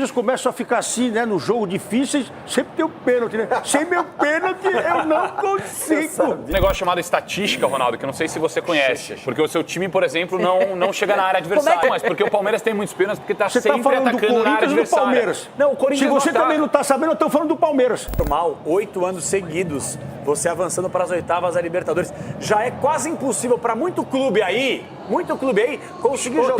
coisas começam a ficar assim, né, no jogo difíceis, sempre tem o pênalti, né? Sem meu pênalti, eu não consigo. Um negócio chamado estatística, Ronaldo, que eu não sei se você conhece. Porque o seu time, por exemplo, não chega na área adversária. Mas porque o Palmeiras tem muitos pênaltis, porque tá sempre atacando na área adversária. Do Palmeiras. Não, o Corinthians se você também não tá sabendo, eu tô falando do Palmeiras. Normal, 8 anos seguidos, você avançando para as oitavas da Libertadores. Já é quase impossível para muito clube aí, conseguir jogar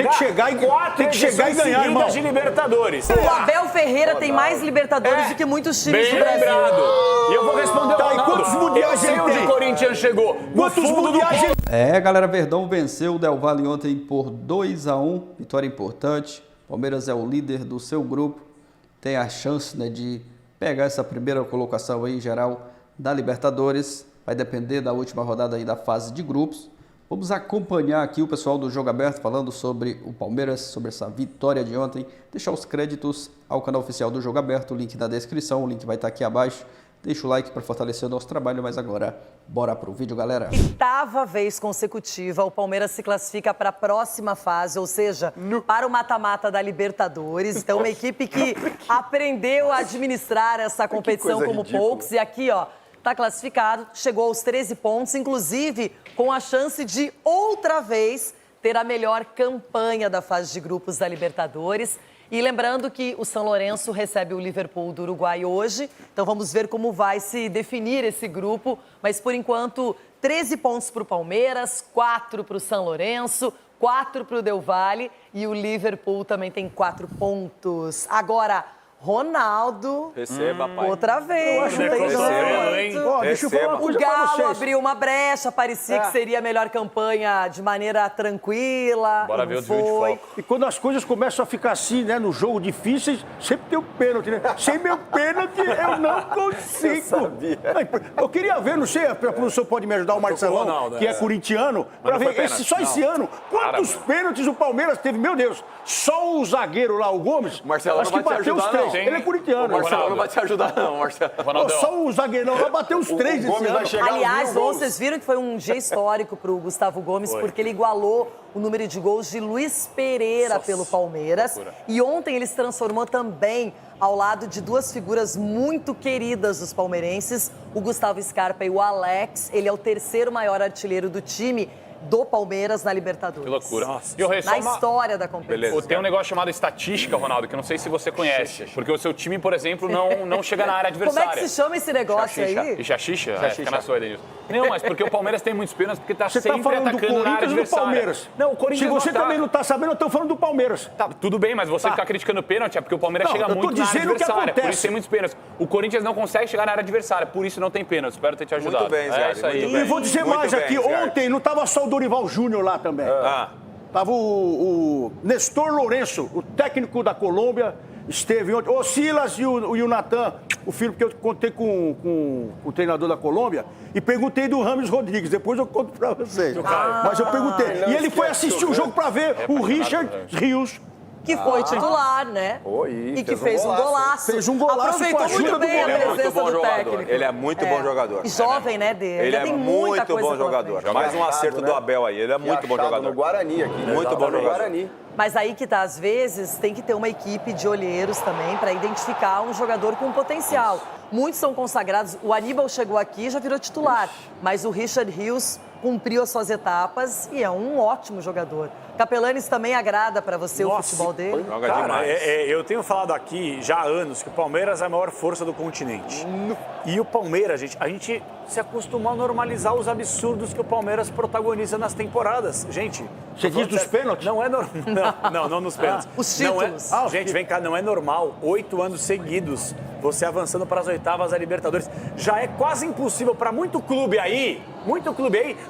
tem que chegar e ganhar, irmão. De Libertadores. O Abel Ferreira tem mais Libertadores do que muitos times do Brasil. Lembrado. E eu vou responder Tá, e quantos mundiais ele tem? O Corinthians chegou. Quantos mundiais ele... Galera, Verdão venceu o Del Valle ontem por 2-1, vitória importante. Palmeiras é o líder do seu grupo, tem a chance, né, de pegar essa primeira colocação aí, geral, da Libertadores. Vai depender da última rodada aí da fase de grupos. Vamos acompanhar aqui o pessoal do Jogo Aberto falando sobre o Palmeiras, sobre essa vitória de ontem. Deixar os créditos ao canal oficial do Jogo Aberto, o link na descrição, o link vai estar aqui abaixo. Deixa o like para fortalecer o nosso trabalho, mas agora, bora pro vídeo, galera. 8ª vez consecutiva, o Palmeiras se classifica para a próxima fase, ou seja, para o mata-mata da Libertadores. Então, uma equipe que aprendeu a administrar essa competição como poucos. E aqui, ó, está classificado, chegou aos 13 pontos, inclusive com a chance de outra vez ter a melhor campanha da fase de grupos da Libertadores. E lembrando que o São Lourenço recebe o Liverpool do Uruguai hoje, então vamos ver como vai se definir esse grupo. Mas, por enquanto, 13 pontos para o Palmeiras, 4 para o São Lourenço, 4 para o Del Valle e o Liverpool também tem 4 pontos. Agora, Ronaldo, receba, pai. Outra vez, não tem jeito. Deixa eu falar uma coisa O pra Galo vocês. abriu uma brecha, parecia que seria a melhor campanha de maneira tranquila. Bora ver o desvio de foi. foco. E quando as coisas começam a ficar assim, né, no jogo difíceis, sempre tem o pênalti, né? Sem meu pênalti, eu não consigo. Eu queria ver, não sei, a produção pode me ajudar, o Marcelão, Ronaldo, que é corintiano, para ver esse ano, quantos pênaltis o Palmeiras teve. Meu Deus, só o zagueiro lá, o Gomes, Marcelão acho não que vai te bateu os ajudar, 3. não. Ele é corintiano. O Marcelo não vai te ajudar, não, Marcelo. Só o zagueirão lá bateu os 3 esse ano. Aliás, vocês viram que foi um dia histórico para o Gustavo Gomes, porque ele igualou o número de gols de Luiz Pereira pelo Palmeiras. E ontem ele se transformou também ao lado de duas figuras muito queridas dos palmeirenses, o Gustavo Scarpa e o Alex. Ele é o 3º maior artilheiro do time do Palmeiras na Libertadores. Que loucura. Na história da competição. Tem um negócio chamado estatística, Ronaldo, que eu não sei se você conhece. Porque o seu time, por exemplo, não chega na área adversária. Como é que se chama esse negócio aí? Xaxixa? Fica na sua, Denilson. Não, mas porque o Palmeiras tem muitos pênaltis, porque tá Você sempre tá falando do atacando na área Corinthians ou do adversária. Palmeiras? Não, o Corinthians Se você não tá. também não tá sabendo, eu tô falando do Palmeiras. Tá, tudo bem, mas você ficar criticando pênalti é porque o Palmeiras chega eu tô muito na área dizendo o que adversária. Por acontece. isso tem muitos pênaltis. O Corinthians não consegue chegar na área adversária, por isso não tem pênalti. Espero ter te ajudado. Muito bem, Zé. É isso aí. E vou dizer Muito mais bem, aqui, Zé. ontem não tava só o Dorival Júnior lá também. Tava o Nestor Lourenço, o técnico da Colômbia, esteve ontem. O Silas e o Natan, o filho, porque eu contei com o treinador da Colômbia, e perguntei do Rames Rodrigues. Depois eu conto pra vocês. Mas eu perguntei. E ele foi assistir o jogo pra ver o Richard Rios. Que foi titular, né? E que fez um golaço. Fez um golaço Aproveitou com a ajuda muito bem a do goleiro. presença do técnico. Ele é muito bom jogador. E jovem, né, dele. Ele Ainda é tem muita muito coisa bom pela jogador. frente. Mais um acerto do Abel aí. Ele é muito bom jogador. No Guarani aqui. Muito bom jogador. Guarani. Mas aí que tá, às vezes, tem que ter uma equipe de olheiros também para identificar um jogador com potencial. Muitos são consagrados. O Aníbal chegou aqui e já virou titular. Mas o Richard Rios cumpriu as suas etapas e é um ótimo jogador. Capelanes também agrada para você o futebol dele? Joga Cara, demais. eu tenho falado aqui já há anos que o Palmeiras é a maior força do continente. E o Palmeiras, a gente se acostumou a normalizar os absurdos que o Palmeiras protagoniza nas temporadas. Gente... Você diz dos pênaltis? Não é normal. Não nos pênaltis. Os Não é- títulos. Gente, vem cá, não é normal. 8 anos seguidos, você avançando para as oitavas da Libertadores. Já é quase impossível para muito clube aí,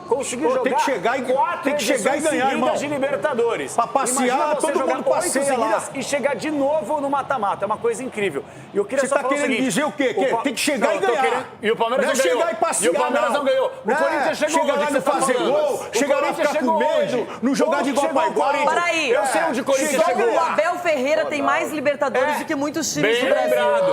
conseguir jogar tem que chegar e- 4 tem que chegar e edições ganhar, seguidas irmão. de Libertadores. Pra passear, Imagina você todo jogar mundo 8 passeia lá. seguidas e chegar de novo no mata-mata. É uma coisa incrível. E eu queria Você só tá falar o querendo seguinte, dizer o quê? Tem que chegar e eu tô ganhar. E o Palmeiras Não é não ganhou. chegar e passear, E o Palmeiras não ganhou. O Corinthians chegou Chegar onde lá que não você tá fazer falando? gol, O chegar lá Corinthians ficar com chegou medo, onde? não jogar de igual Chegou pra o igual. Corinthians. Peraí. Eu sei onde o Corinthians Chegar chegou. O Abel Ferreira tem mais Libertadores do que muitos times Bem do Brasil. lembrado.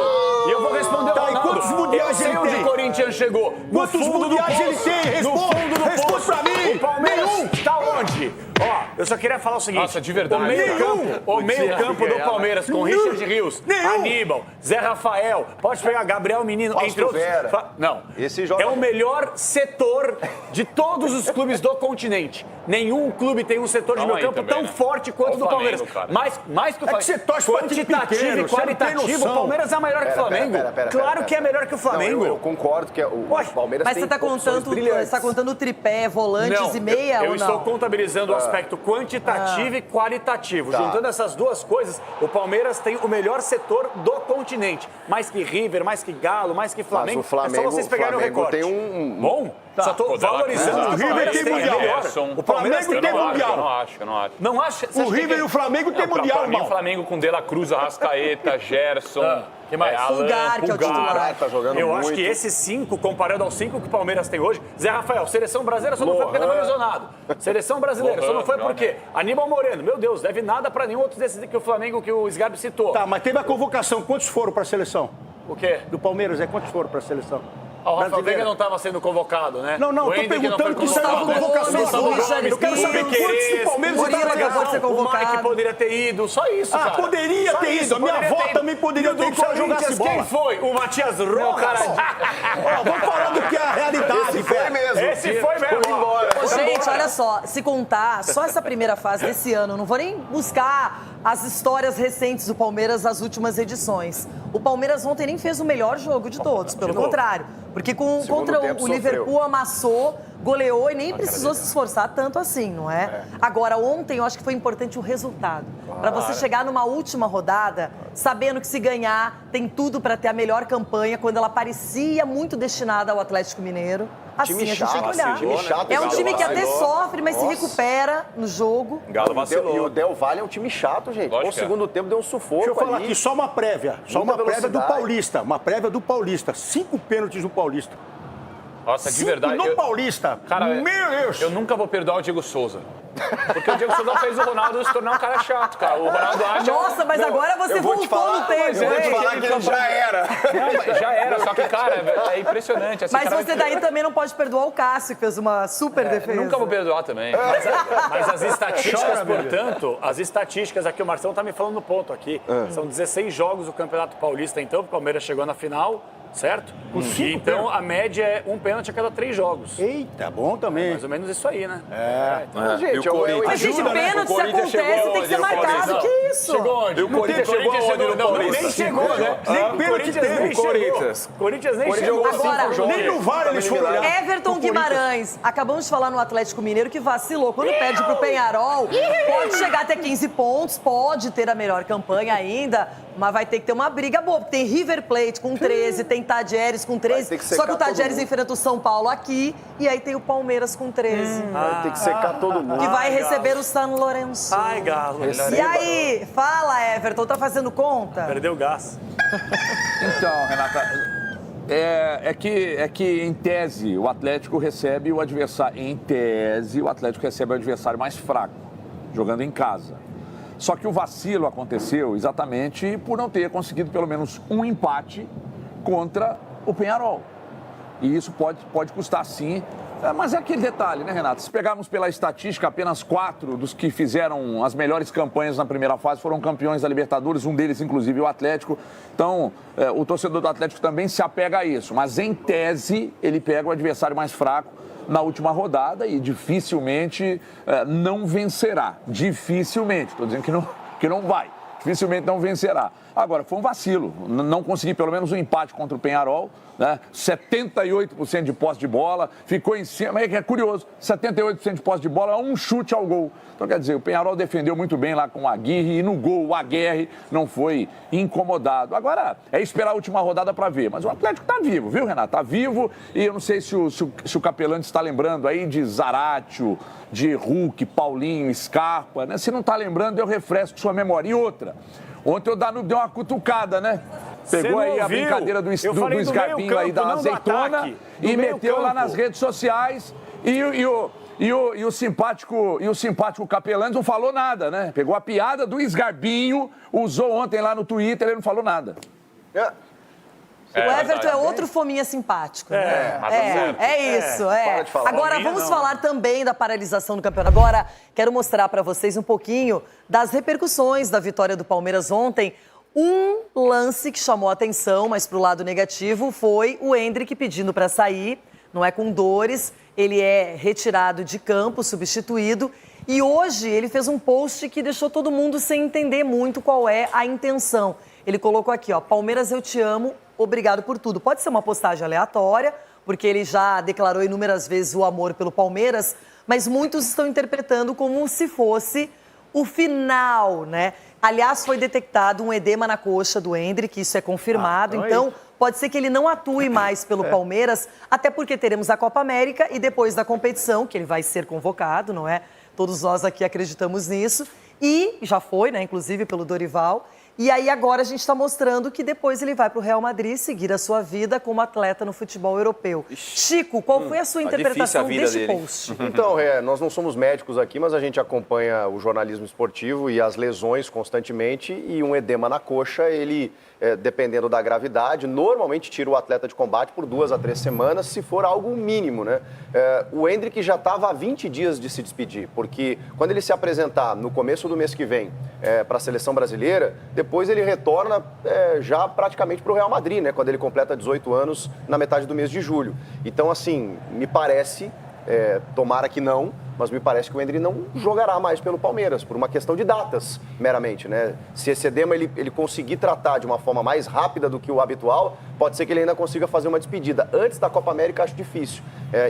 E eu vou responder o Tá, e Ronaldo. quantos mundiais eu sei ele onde tem? o Corinthians chegou. No Quantos fundo do mundiais ele poço. tem? No Responde, fundo do responde poço. pra mim. O Palmeiras Nenhum. tá onde? Ó, eu só queria falar o seguinte. Nossa, de verdade, O cara. meio-campo do Palmeiras com Richard Rios, Aníbal, Zé Rafael, pode pegar Gabriel Menino, Fausto entre outros. Vera. Não. Esse joga- É o melhor setor de todos os clubes do continente. Nenhum clube tem um setor de Calma aí meio-campo também, tão né? forte quanto o do Flamengo, Palmeiras. cara. Mais que o É que você torce pra time quantitativo pequeno, e você não tem qualitativo, noção. o Palmeiras é melhor que o Flamengo. Claro que é melhor que o Flamengo. Não, eu concordo que o Ué, Palmeiras Mas tem você tá contando tripé, volantes e meia eu ou estou não? contabilizando o aspecto quantitativo e qualitativo. Tá. Juntando essas duas coisas, o Palmeiras tem o melhor setor do continente. Mais que River, mais que Galo, mais que Flamengo. Mas o Flamengo, é só vocês pegarem o Flamengo recorte. tem um... Bom, só estou Pô, Dela valorizando Cruz, que o River Palmeiras tem tem mundial. melhor. Gerson. O Palmeiras Flamengo tem tem melhor. mundial. Eu não acho. Não acha? Você O acha que River e o Flamengo tem mundial, Pra mim, o irmão. Flamengo com De La Cruz, Arrascaeta, Gerson, que mais? Alan, Pulgar, que é o titular. Tá jogando Eu muito. acho que esses 5, comparado aos 5 que o Palmeiras tem hoje, Zé Rafael, seleção brasileira só não foi porque estava lesionado. Seleção brasileira só não foi porque Aníbal Moreno, meu Deus, deve nada para nenhum outro desses que o Flamengo, que o Sgarbi citou. Tá, mas teve a convocação. Quantos foram pra seleção? O quê? Do Palmeiras, quantos foram pra seleção? O Rafael Brasileira. Veiga não estava sendo convocado, né? Não, O tô Henrique não perguntando foi que isso é uma convocado. convocação Gustavo sua. Gomes, Eu quero saber Piquerez, quantos do Palmeiras Murilo está acabou de ser o Mike convocado. poderia ter ido, só isso, Ah, cara. poderia Só ter isso, ido. A minha poderia avó ter ido. também poderia E o ter do ido se ela jogasse Corinthians, bola. quem foi? O Matias Rojas. Ó, vamos falar do que é a realidade, Foi velho. mesmo. Esse foi mesmo. Foi embora. Ô, gente, olha só, se contar só essa primeira fase desse ano, não vou nem buscar as histórias recentes do Palmeiras das últimas edições. O Palmeiras ontem nem fez o melhor jogo de todos, pelo novo. contrário. Porque Segundo contra tempo o sofreu. Liverpool amassou, goleou e nem precisou se esforçar tanto assim, não é? Agora, ontem eu acho que foi importante o resultado. Para você chegar numa última rodada, sabendo que se ganhar, tem tudo para ter a melhor campanha, quando ela parecia muito destinada ao Atlético Mineiro. Assim, Time a gente tem que chato, olhar. time chato, É um Galo time que até vacilou. sofre, mas se Nossa. recupera no jogo. Galo E vacilou. o Del Valle é um time chato, gente. Lógico No que é. segundo tempo deu um sufoco Deixa eu falar ali. aqui, só uma prévia. Só Muita uma prévia do velocidade. Paulista. Uma prévia do Paulista. 5 pênaltis no Paulista. Nossa, de 5 verdade. no Paulista. Cara, Meu Deus. eu nunca vou perdoar o Diego Souza. Porque o Diego Souza fez o Ronaldo se tornar um cara chato, cara. O Ronaldo acha... Nossa, mas agora você eu vou te voltou falar, no tempo, eu vou te hein? falar que ele já era. Não, mas já era, só que, cara, é impressionante. Assim, Mas cara, você daí também não pode perdoar o Cássio, que fez uma super defesa. Nunca vou perdoar também. Mas as estatísticas, Chora, meu portanto, as estatísticas aqui, o Marcelo tá me falando no ponto aqui. São 16 jogos do Campeonato Paulista, então, o Palmeiras chegou na final, certo? E então a média é um pênalti a cada 3 jogos. Eita, bom também. Mais ou menos isso aí, né? Gente, E o Corinthians? Mas, gente, Ajuda, né? pênalti se O Corinthians acontece, chegou tem que ser onde no marcado. Paulista? Que isso? Chegou onde? E o Corinthians chegou aonde no Paulista? Nem chegou, né? Nem O pênalti Corinthians teve. nem O Corinthians. chegou. Corinthians nem Corinthians chegou. jogou Agora, 5 jogos. Nem no VAR eles foram olhar. Everton Guimarães, acabamos de falar no Atlético Mineiro que vacilou. Quando perde pro Penharol, pode chegar até 15 pontos, pode ter a melhor campanha ainda, mas vai ter que ter uma briga boa. Porque tem River Plate com 13, tem Tadieres com 13, ter que só que secar o Tadieres todo mundo. enfrenta o São Paulo aqui, e aí tem o Palmeiras com 13, Vai ter que secar todo mundo. que vai Galo. receber o San Lourenço. Ai, Galo. E aí, fala, Everton, tá fazendo conta? Perdeu o gás. Então, Renata, é que em tese o Atlético recebe o adversário. Em tese, o Atlético recebe o adversário mais fraco, jogando em casa. Só que o vacilo aconteceu exatamente por não ter conseguido pelo menos um empate contra o Penharol. E isso pode custar sim. Mas é aquele detalhe, né, Renato? Se pegarmos pela estatística, apenas 4 dos que fizeram as melhores campanhas na primeira fase foram campeões da Libertadores, um deles, inclusive, o Atlético. Então, o torcedor do Atlético também se apega a isso. Mas, em tese, ele pega o adversário mais fraco na última rodada e dificilmente não vencerá. Dificilmente. Estou dizendo que não vai. Dificilmente não vencerá. Agora, foi um vacilo. Não consegui pelo menos um empate contra o Penharol, né? 78% de posse de bola, ficou em cima. É curioso, 78% de posse de bola, um chute ao gol. Então, quer dizer, o Penharol defendeu muito bem lá com o Aguirre e no gol o Aguirre não foi incomodado. Agora, é esperar a última rodada para ver. Mas o Atlético está vivo, viu, Renato? Está vivo e eu não sei se o Capelani está lembrando aí de Zaratio, de Hulk, Paulinho, Scarpa, né? Se não está lembrando, eu refresco sua memória. E outra, ontem o Danube deu uma cutucada, né? Pegou aí a brincadeira do Scarpinho aí da azeitona e meteu lá nas redes sociais e o simpático Capelani não falou nada, né? Pegou a piada do Scarpinho, usou ontem lá no Twitter, ele não falou nada. O Everton é outro fominha simpático. Né? Isso. Para de falar. Agora, Fominha, vamos não. falar também da paralisação do campeonato. Agora, quero mostrar para vocês um pouquinho das repercussões da vitória do Palmeiras ontem. Um lance que chamou a atenção, mas pro lado negativo, foi o Endrick pedindo para sair. Não é com dores, ele é retirado de campo, substituído. E hoje ele fez um post que deixou todo mundo sem entender muito qual é a intenção. Ele colocou aqui, ó, Palmeiras, eu te amo, obrigado por tudo. Pode ser uma postagem aleatória, porque ele já declarou inúmeras vezes o amor pelo Palmeiras, mas muitos estão interpretando como se fosse o final, né? Aliás, foi detectado um edema na coxa do Endrick, isso é confirmado, então pode ser que ele não atue mais pelo Palmeiras, até porque teremos a Copa América e depois da competição, que ele vai ser convocado, não é? Todos nós aqui acreditamos nisso. E já foi, né, inclusive pelo Dorival. E aí agora a gente está mostrando que depois ele vai para o Real Madrid seguir a sua vida como atleta no futebol europeu. Chico, qual foi a sua interpretação deste post? Então, nós não somos médicos aqui, mas a gente acompanha o jornalismo esportivo e as lesões constantemente. E um edema na coxa, ele, dependendo da gravidade, normalmente tira o atleta de combate por 2 a 3 semanas, se for algo mínimo, né? O Endrick já estava há 20 dias de se despedir, porque quando ele se apresentar no começo do mês que vem para a seleção brasileira, depois ele retorna já praticamente para o Real Madrid, né? Quando ele completa 18 anos na metade do mês de julho. Então, assim, me parece, tomara que não, mas me parece que o Endrick não jogará mais pelo Palmeiras, por uma questão de datas, meramente, né? Se esse edema ele conseguir tratar de uma forma mais rápida do que o habitual, pode ser que ele ainda consiga fazer uma despedida. Antes da Copa América, acho difícil.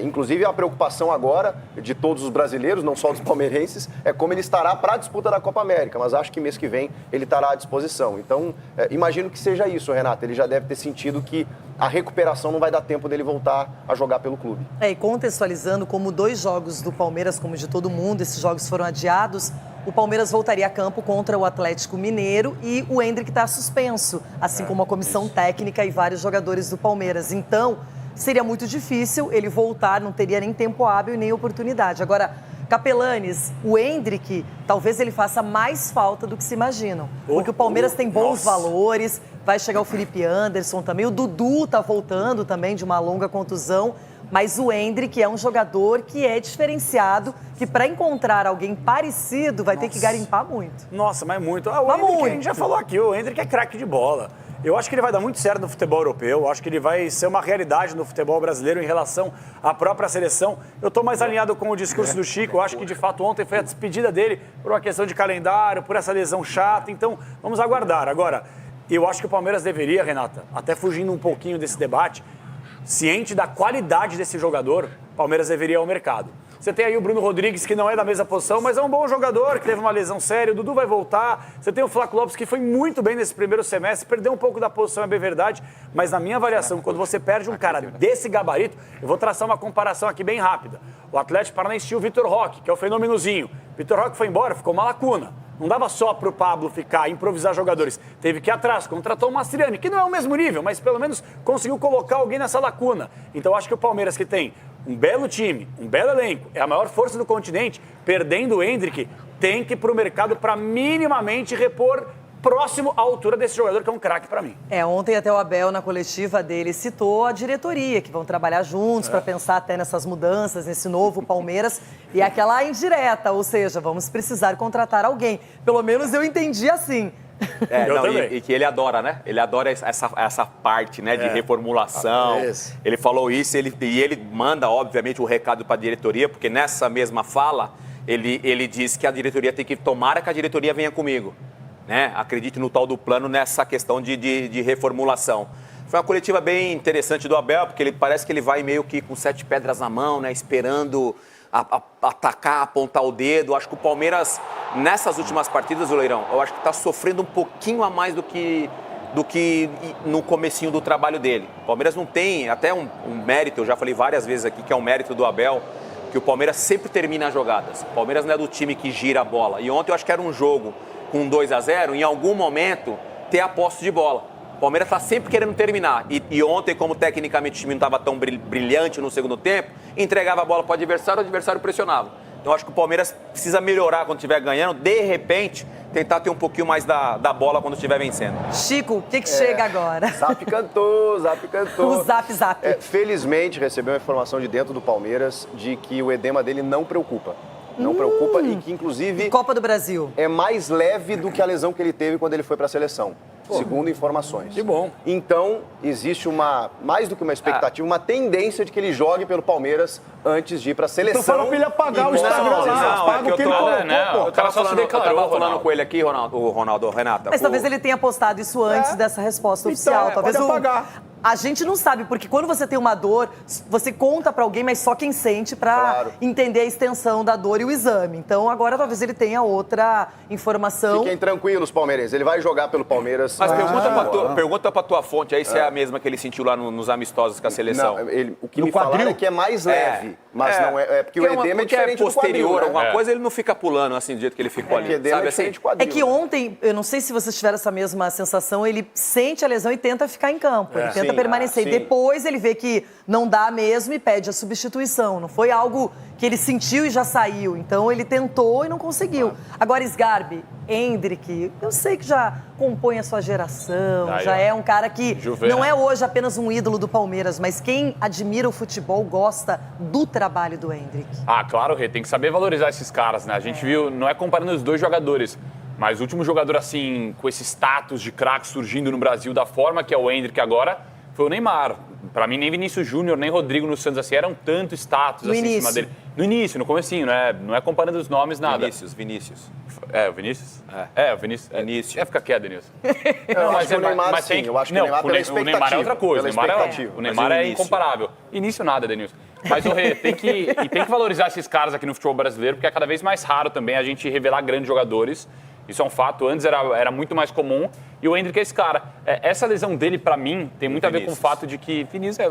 Inclusive, a preocupação agora de todos os brasileiros, não só dos palmeirenses, é como ele estará para a disputa da Copa América, mas acho que mês que vem ele estará à disposição. Então, imagino que seja isso, Renato. Ele já deve ter sentido que a recuperação não vai dar tempo dele voltar a jogar pelo clube. E contextualizando, como 2 jogos do Palmeiras, como de todo mundo, esses jogos foram adiados, o Palmeiras voltaria a campo contra o Atlético Mineiro e o Endrick está suspenso, assim como a comissão técnica e vários jogadores do Palmeiras. Então, seria muito difícil ele voltar, não teria nem tempo hábil e nem oportunidade. Agora, Capelanes, o Endrick, talvez ele faça mais falta do que se imaginam. Porque o Palmeiras tem bons valores, vai chegar o Felipe Anderson também, o Dudu tá voltando também de uma longa contusão, mas o Endrick é um jogador que é diferenciado, que para encontrar alguém parecido vai ter que garimpar muito. Nossa, mas muito. O Endrick, a gente já falou aqui, o Endrick é craque de bola. Eu acho que ele vai dar muito certo no futebol europeu, eu acho que ele vai ser uma realidade no futebol brasileiro em relação à própria seleção. Eu estou mais alinhado com o discurso do Chico, eu acho que de fato ontem foi a despedida dele por uma questão de calendário, por essa lesão chata, então vamos aguardar. Agora, eu acho que o Palmeiras deveria, Renata, até fugindo um pouquinho desse debate, ciente da qualidade desse jogador, o Palmeiras deveria ir ao mercado. Você tem aí o Bruno Rodrigues, que não é da mesma posição, mas é um bom jogador, que teve uma lesão séria, o Dudu vai voltar. Você tem o Flaco Lopes, que foi muito bem nesse primeiro semestre, perdeu um pouco da posição, é bem verdade, mas na minha avaliação, quando você perde um cara desse gabarito, eu vou traçar uma comparação aqui bem rápida. O Atlético Paranaense tinha o Vitor Roque, que é o fenomenozinho. Vitor Roque foi embora, ficou uma lacuna. Não dava só para o Pablo ficar, improvisar jogadores. Teve que ir atrás, contratou o Mastriani, que não é o mesmo nível, mas pelo menos conseguiu colocar alguém nessa lacuna. Então acho que o Palmeiras, que tem um belo time, um belo elenco, é a maior força do continente, perdendo o Endrick, tem que ir para o mercado para minimamente repor próximo à altura desse jogador, que é um craque para mim. Ontem até o Abel, na coletiva dele, citou a diretoria, que vão trabalhar juntos para pensar até nessas mudanças, nesse novo Palmeiras. E aquela indireta, ou seja, vamos precisar contratar alguém. Pelo menos eu entendi assim. E que ele adora, né? Ele adora essa parte, né, de reformulação. Ele falou isso e ele manda, obviamente, o recado para a diretoria, porque nessa mesma fala, ele diz que a diretoria tem que tomara que a diretoria venha comigo. Né? Acredite no tal do plano nessa questão de reformulação. Foi uma coletiva bem interessante do Abel, porque ele parece que ele vai meio que com 7 pedras na mão, né? Esperando atacar, apontar o dedo. Acho que o Palmeiras, nessas últimas partidas do Leirão, eu acho que está sofrendo um pouquinho a mais do que no comecinho do trabalho dele. O Palmeiras não tem até um mérito, eu já falei várias vezes aqui, que é um mérito do Abel, que o Palmeiras sempre termina as jogadas. O Palmeiras não é do time que gira a bola. E ontem eu acho que era um jogo com 2-0, em algum momento, ter a posse de bola. O Palmeiras está sempre querendo terminar. E ontem, como tecnicamente o time não estava tão brilhante no segundo tempo, entregava a bola para o adversário pressionava. Então acho que o Palmeiras precisa melhorar quando estiver ganhando, de repente, tentar ter um pouquinho mais da bola quando estiver vencendo. Chico, o que chega agora? Zap cantou. O zap. Felizmente, recebeu uma informação de dentro do Palmeiras de que o edema dele não preocupa. Não preocupa e que, inclusive... Copa do Brasil. É mais leve do que a lesão que ele teve quando ele foi para a seleção. Segundo informações. Que bom. Então, existe mais do que uma expectativa, uma tendência de que ele jogue pelo Palmeiras antes de ir para a seleção. Então fala pra ele apagar o Instagram lá. Apaga o que ele colocou. O cara só se declarou. Eu tava falando com ele aqui, Ronaldo, Renata. Mas talvez ele tenha postado isso antes dessa resposta oficial. Talvez pode apagar. A gente não sabe, porque quando você tem uma dor, você conta pra alguém, mas só quem sente pra entender a extensão da dor e o exame. Então agora talvez ele tenha outra informação. Fiquem tranquilos, palmeirenses. Ele vai jogar pelo Palmeiras. Mas pergunta pra tua fonte aí se é a mesma que ele sentiu lá nos amistosos com a seleção. Não, o que me falaram é que é mais leve. Mas não é porque o edema é diferente posterior, do quadril, alguma coisa, ele não fica pulando assim do jeito que ele ficou ali. Sabe, é diferente do quadril. É que ontem, eu não sei se vocês tiveram essa mesma sensação, ele sente a lesão e tenta ficar em campo. Ele tenta permanecer. E depois ele vê que não dá mesmo e pede a substituição. Não foi algo que ele sentiu e já saiu. Então ele tentou e não conseguiu. Agora, Sgarbi, Endrick, eu sei que já compõe a sua geração, já é um cara que não é hoje apenas um ídolo do Palmeiras, mas quem admira o futebol gosta do trabalho do Endrick. Ah, claro, Rê, tem que saber valorizar esses caras, né? A gente viu, não é comparando os dois jogadores, mas o último jogador, assim, com esse status de craque surgindo no Brasil da forma que é o Endrick agora, foi o Neymar. Pra mim, nem Vinícius Júnior, nem Rodrigo no Santos, assim, eram tanto status assim, em cima dele. No início, no comecinho, não é comparando os nomes, nada. Vinícius. É, o Vinícius? É, o Vinícius. Vinícius. Fica quieto, Denilson. Eu acho que o Neymar, sim. Eu acho que o Neymar pela expectativa. O Neymar é outra coisa. O Neymar é incomparável. Início nada, Denilson. Mas, o Rê, tem que valorizar esses caras aqui no futebol brasileiro, porque é cada vez mais raro também a gente revelar grandes jogadores. Isso é um fato. Antes era muito mais comum. E o Endrick é esse cara. Essa lesão dele, pra mim, tem muito a ver com o fato de que... Vinícius,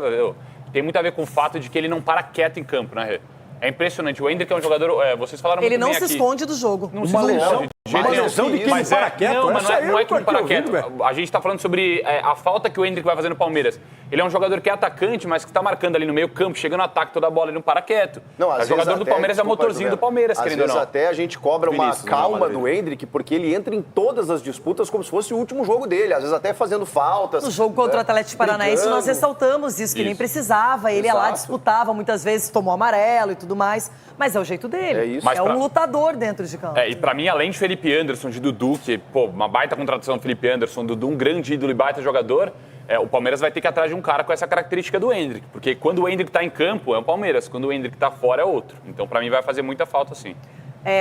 tem muito a ver com o fato de que ele não para quieto em campo, né, Rê? É impressionante. O Endrick é um jogador... vocês falaram muito bem aqui. Ele não se esconde do jogo. Não se esconde. Uma lesão de quem não para quieto. Não, mas não é que não para quieto. A gente tá falando sobre a falta que o Endrick vai fazer no Palmeiras. Ele é um jogador que é atacante, mas que tá marcando ali no meio campo, chegando no ataque toda a bola, ele não para quieto. O jogador do Palmeiras é o motorzinho do Palmeiras, querendo ou não. Às vezes até a gente cobra uma calma do Endrick, porque ele entra em todas as disputas como se fosse o último jogo dele. Às vezes até fazendo faltas. No jogo contra o Atlético Paranaense, nós ressaltamos isso, que nem precisava. Ele ia lá, disputava, muitas vezes tomou amarelo e tudo mais. Mas é o jeito dele. É isso. É um lutador dentro de campo. E pra mim, além de Felipe Anderson, de Dudu, que, uma baita contratação do Felipe Anderson, Dudu, um grande ídolo e baita jogador, o Palmeiras vai ter que ir atrás de um cara com essa característica do Endrick. Porque quando o Endrick tá em campo, é o Palmeiras. Quando o Endrick tá fora, é outro. Então, pra mim, vai fazer muita falta, sim.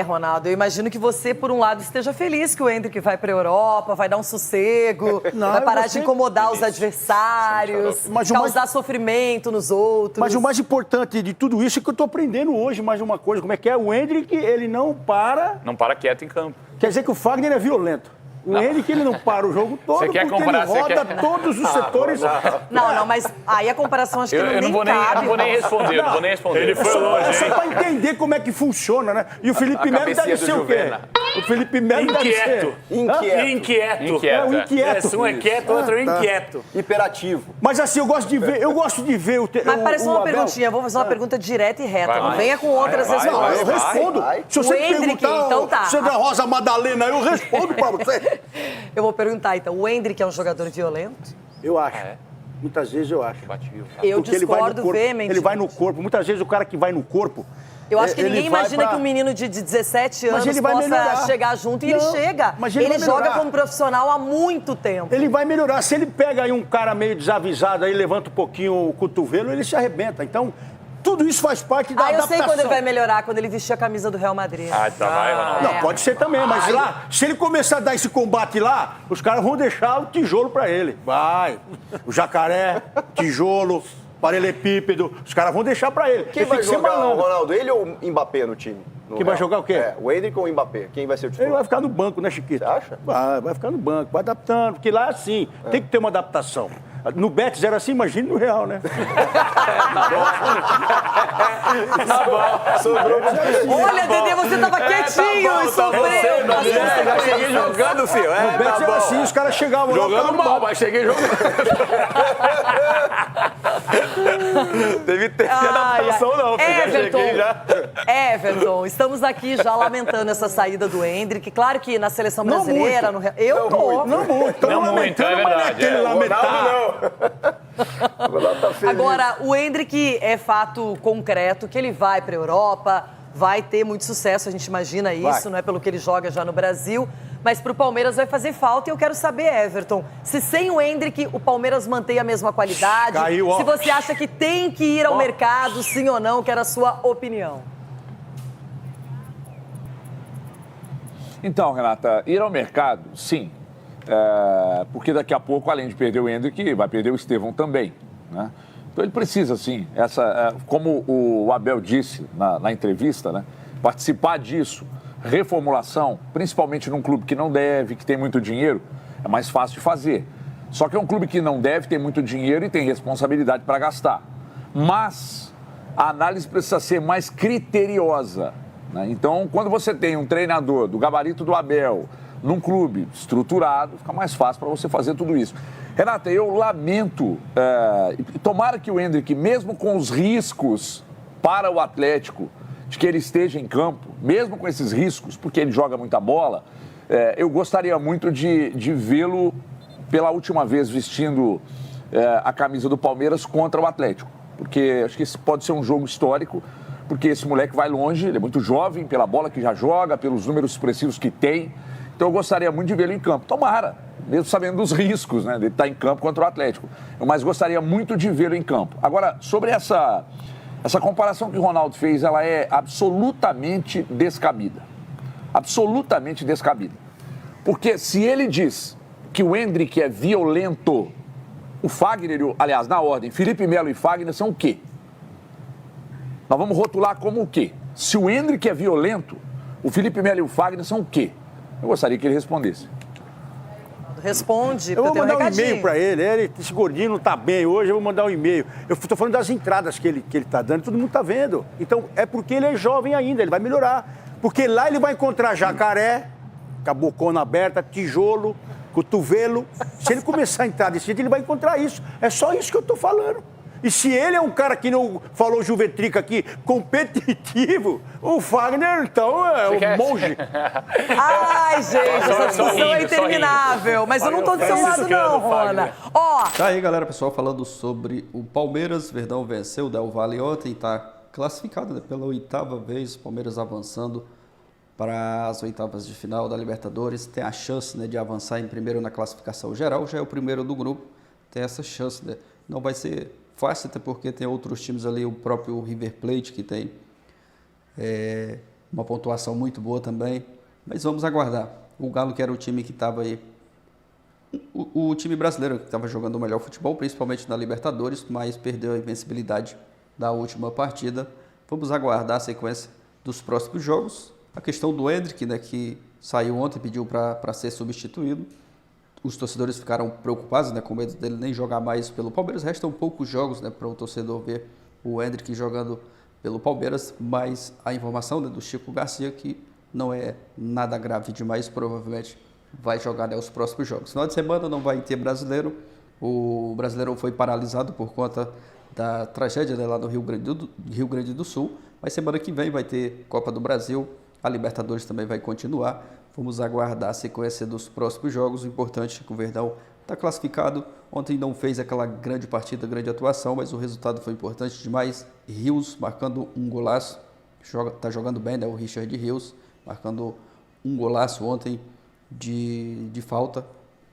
Ronaldo, eu imagino que você, por um lado, esteja feliz que o Endrick vai pra Europa, vai dar um sossego, vai parar de incomodar os adversários, causar sofrimento nos outros. Mas o mais importante de tudo isso é que eu tô aprendendo hoje mais uma coisa. Como é que é? O Endrick, ele não para... Não para quieto em campo. Quer dizer que o Fagner é violento. O Endrick, ele não para o jogo todo, porque ele roda todos os setores. Não, mas aí a comparação acho que não vou nem responder. Ele foi longe, É só pra entender como é que funciona, né? E o Felipe Melo deve ser o quê? O Felipe Melo deve ser... Um é quieto, outro é inquieto. Hiperativo. Mas assim, eu gosto de ver o... Mas parece uma perguntinha, vou fazer uma pergunta direta e reta. Não venha com outras respostas. Eu respondo. Se você perguntar, então tá. Você da Rosa Madalena, eu respondo pra você. Eu vou perguntar, então. O Endrick é um jogador violento? Eu acho. Muitas vezes eu acho. Eu discordo veementemente. Ele vai no corpo. Muitas vezes o cara que vai no corpo... Eu acho que ninguém imagina que um menino de 17 anos possa chegar junto e ele chega. Mas ele joga como profissional há muito tempo. Ele vai melhorar. Se ele pega aí um cara meio desavisado, aí levanta um pouquinho o cotovelo, ele se arrebenta. Então... Tudo isso faz parte da adaptação. Eu sei quando ele vai melhorar, quando ele vestir a camisa do Real Madrid. Vai, Ronaldo. Não, pode ser também, mas lá, se ele começar a dar esse combate lá, os caras vão deixar o tijolo pra ele. Vai. O jacaré, tijolo, paralelepípedo, os caras vão deixar pra ele. Quem vai jogar, Ronaldo? Ele ou o Mbappé no time? Quem vai jogar o quê? O Endrick ou o Mbappé? Quem vai ser o titular? Ele vai ficar no banco, né, Chiquito? Você acha? Vai ficar no banco, vai adaptando, porque lá é assim, tem que ter uma adaptação. No Betis era assim, imagine no Real, né? Olha, Dedê, você tava quietinho e sofrendo. Já cheguei jogando, filho. No Betis era assim, os caras chegavam lá... Jogando mal, mas cheguei jogando. Teve adaptação, não, filho. Everton, estamos aqui já lamentando essa saída do Endrick. Claro que na seleção brasileira... Não muito, é verdade. Agora, o Endrick é fato concreto que ele vai para a Europa, vai ter muito sucesso, a gente imagina isso, não é pelo que ele joga já no Brasil, mas para o Palmeiras vai fazer falta e eu quero saber, Everton, se sem o Endrick o Palmeiras mantém a mesma qualidade, se você acha que tem que ir ao mercado, sim ou não, quero a sua opinião. Então, Renata, ir ao mercado, sim. Porque daqui a pouco, além de perder o Endrick, vai perder o Estevão também, né? Então ele precisa, sim, como o Abel disse na entrevista, né? Participar disso, reformulação, principalmente num clube que não deve, que tem muito dinheiro, é mais fácil de fazer. Só que é um clube que não deve, tem muito dinheiro e tem responsabilidade para gastar. Mas a análise precisa ser mais criteriosa, né? Então, quando você tem um treinador do gabarito do Abel, num clube estruturado, fica mais fácil para você fazer tudo isso. Renata, eu lamento, tomara que o Endrick, mesmo com os riscos para o Atlético, de que ele esteja em campo, mesmo com esses riscos, porque ele joga muita bola, eu gostaria muito de vê-lo pela última vez vestindo a camisa do Palmeiras contra o Atlético, porque acho que esse pode ser um jogo histórico, porque esse moleque vai longe, ele é muito jovem, pela bola que já joga, pelos números expressivos que tem. Então eu gostaria muito de vê-lo em campo. Tomara, mesmo sabendo dos riscos, né, de estar em campo contra o Atlético. Mas gostaria muito de vê-lo em campo. Agora, sobre essa comparação que o Ronaldo fez, ela é absolutamente descabida. Absolutamente descabida. Porque se ele diz que o Endrick é violento, o Fagner, aliás, na ordem, Felipe Melo e Fagner são o quê? Nós vamos rotular como o quê? Se o Endrick é violento, o Felipe Melo e o Fagner são o quê? Eu gostaria que ele respondesse. Responde, eu vou mandar um recadinho. E-mail para ele. Esse gordinho não tá bem hoje, eu vou mandar um e-mail. Eu tô falando das entradas que ele tá dando, todo mundo tá vendo. Então, é porque ele é jovem ainda, ele vai melhorar. Porque lá ele vai encontrar jacaré, cabocona aberta, tijolo, cotovelo. Se ele começar a entrar desse jeito, ele vai encontrar isso. É só isso que eu tô falando. E se ele é um cara que não falou Juvetrica aqui, competitivo, o Fagner, então, é um monge. Ai, gente, essa discussão é interminável. Mas eu não tô do seu lado, não, Rona. Tá aí, galera, pessoal, falando sobre o Palmeiras. Verdão venceu o Del Valle ontem, tá classificado, né, pela 8ª vez. O Palmeiras avançando para as 8ª de final da Libertadores. Tem a chance, né, de avançar em primeiro na classificação geral. Já é o primeiro do grupo. Tem essa chance, né? Não vai ser fácil, até porque tem outros times ali, o próprio River Plate, que tem uma pontuação muito boa também. Mas vamos aguardar. O Galo, que era o time que estava aí, o time brasileiro que estava jogando o melhor futebol, principalmente na Libertadores, mas perdeu a invencibilidade da última partida. Vamos aguardar a sequência dos próximos jogos. A questão do Endrick, né, que saiu ontem e pediu para ser substituído. Os torcedores ficaram preocupados, né, com medo dele nem jogar mais pelo Palmeiras. Restam poucos jogos, né, para o torcedor ver o Endrick jogando pelo Palmeiras, mas a informação, né, do Chico Garcia que não é nada grave demais, provavelmente vai jogar, né, os próximos jogos. Final de semana não vai ter brasileiro, o Brasileirão foi paralisado por conta da tragédia, né, lá no Rio Grande do Sul, mas semana que vem vai ter Copa do Brasil, a Libertadores também vai continuar. Vamos aguardar a sequência dos próximos jogos. O importante é que o Verdão está classificado. Ontem não fez aquela grande partida, grande atuação, mas o resultado foi importante demais. Rios marcando um golaço. Está jogando bem, né? O Richard Rios marcando um golaço ontem de falta.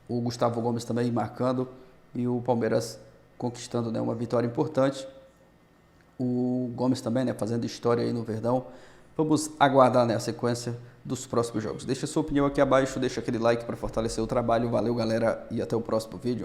O Gustavo Gomes também marcando. E o Palmeiras conquistando, né, uma vitória importante. O Gomes também, né, fazendo história aí no Verdão. Vamos aguardar, né, a sequência dos próximos jogos. Deixa a sua opinião aqui abaixo, deixa aquele like para fortalecer o trabalho. Valeu, galera, e até o próximo vídeo.